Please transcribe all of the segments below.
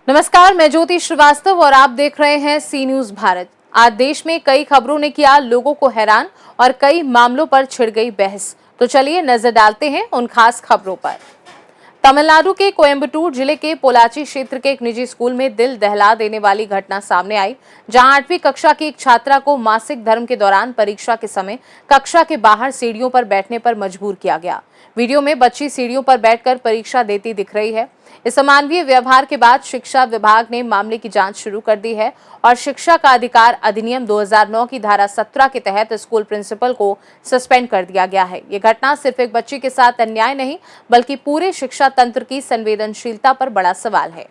नमस्कार, मैं ज्योति श्रीवास्तव और आप देख रहे हैं सी न्यूज भारत। आज देश में कई खबरों ने किया लोगों को हैरान और कई मामलों पर छिड़ गई बहस। तो चलिए नजर डालते हैं उन खास खबरों पर। तमिलनाडु के कोयंबटूर जिले के पोलाची क्षेत्र के एक निजी स्कूल में दिल दहला देने वाली घटना सामने आई, जहां 8वीं कक्षा की एक छात्रा को मासिक धर्म के दौरान परीक्षा के समय कक्षा के बाहर सीढ़ियों पर बैठने पर मजबूर किया गया। वीडियो में बच्ची सीढ़ियों पर बैठकर परीक्षा देती दिख रही है। इस अमानवीय व्यवहार के बाद शिक्षा विभाग ने मामले की जांच शुरू कर दी है और शिक्षा का अधिकार अधिनियम 2009 की धारा 17 के तहत स्कूल प्रिंसिपल को सस्पेंड कर दिया गया है। ये घटना सिर्फ एक बच्चे के साथ अन्याय नहीं, बल्कि पूरे शिक्षा तंत्र की संवेदनशीलता पर बड़ा सवाल है।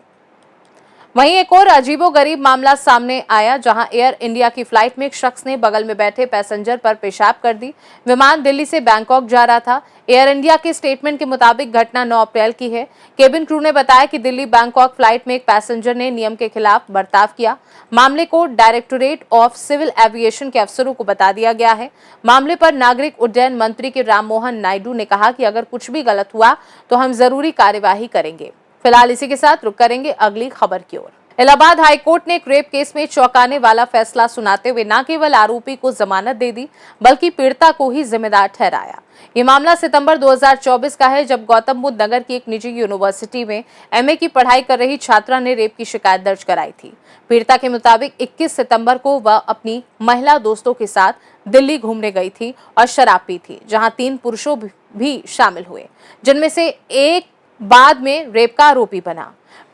वहीं एक और अजीबोगरीब मामला सामने आया, जहां एयर इंडिया की फ्लाइट में एक शख्स ने बगल में बैठे पैसेंजर पर पेशाब कर दी। विमान दिल्ली से बैंकॉक जा रहा था। एयर इंडिया के स्टेटमेंट के मुताबिक घटना 9 अप्रैल की है। केबिन क्रू ने बताया कि दिल्ली बैंकॉक फ्लाइट में एक पैसेंजर ने नियम के खिलाफ बर्ताव किया। मामले को डायरेक्टोरेट ऑफ सिविल एविएशन के अफसरों को बता दिया गया है। मामले पर नागरिक उड्डयन मंत्री के राम मोहन नायडू ने कहा कि अगर कुछ भी गलत हुआ तो हम जरूरी कार्यवाही करेंगे। फिलहाल इसी के साथ रुक करेंगे अगली खबर की ओर। इलाहाबाद हाईकोर्ट ने एक रेप केस में चौंकाने वाला फैसला सुनाते हुए न केवल आरोपी को जमानत दे दी, बल्कि पीड़िता को ही जिम्मेदार ठहराया। ये मामला सितंबर 2024 का है, जब गौतम बुद्ध नगर की एक निजी यूनिवर्सिटी में एमए की पढ़ाई कर रही छात्रा ने रेप की शिकायत दर्ज कराई थी। पीड़िता के मुताबिक 21 सितंबर को वह अपनी महिला दोस्तों के साथ दिल्ली घूमने गई थी और शराब पी थी, जहां 3 पुरुषों भी शामिल हुए, जिनमें से एक बाद में रेप का आरोपी बना।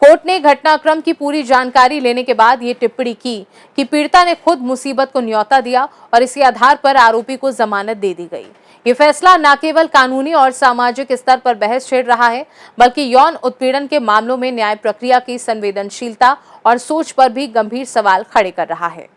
कोर्ट ने घटनाक्रम की पूरी जानकारी लेने के बाद ये टिप्पणी की कि पीड़िता ने खुद मुसीबत को न्योता दिया और इसी आधार पर आरोपी को जमानत दे दी गई। ये फैसला न केवल कानूनी और सामाजिक स्तर पर बहस छेड़ रहा है, बल्कि यौन उत्पीड़न के मामलों में न्याय प्रक्रिया की संवेदनशीलता और सोच पर भी गंभीर सवाल खड़े कर रहा है।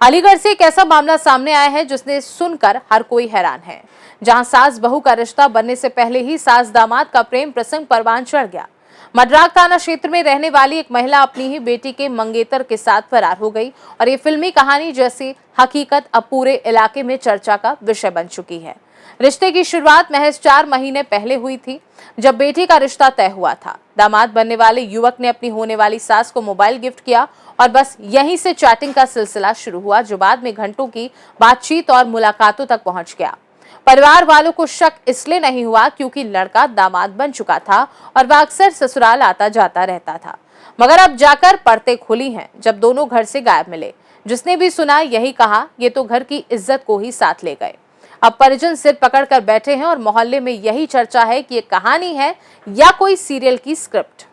अलीगढ़ से एक ऐसा मामला सामने आया है जिसने सुनकर हर कोई हैरान है, जहां सास बहू का रिश्ता बनने से पहले ही सास दामाद का प्रेम प्रसंग परवान चढ़ गया। मड्राग थाना क्षेत्र में रहने वाली एक महिला अपनी ही बेटी के मंगेतर के साथ फरार हो गई और ये फिल्मी कहानी जैसी हकीकत अब पूरे इलाके में चर्चा का विषय बन चुकी है। रिश्ते की शुरुआत महज 4 महीने पहले हुई थी, जब बेटी का रिश्ता तय हुआ था। दामाद बनने वाले युवक ने अपनी होने वाली सास को मोबाइल गिफ्ट किया और बस यहीं से चैटिंग का सिलसिला शुरू हुआ, जो बाद में घंटों की बातचीत और मुलाकातों तक पहुंच गया। परिवार वालों को शक इसलिए नहीं हुआ क्योंकि लड़का दामाद बन चुका था और वह अक्सर ससुराल आता जाता रहता था। मगर अब जाकर परतें खुली हैं, जब दोनों घर से गायब मिले। जिसने भी सुना यही कहा, ये तो घर की इज्जत को ही साथ ले गए। अब परिजन सिर पकड़कर बैठे हैं और मोहल्ले में यही चर्चा है कि ये कहानी है या कोई सीरियल की स्क्रिप्ट।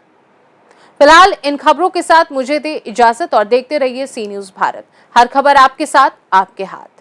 फिलहाल इन खबरों के साथ मुझे दे इजाजत और देखते रहिए सी न्यूज भारत। हर खबर आपके साथ, आपके हाथ।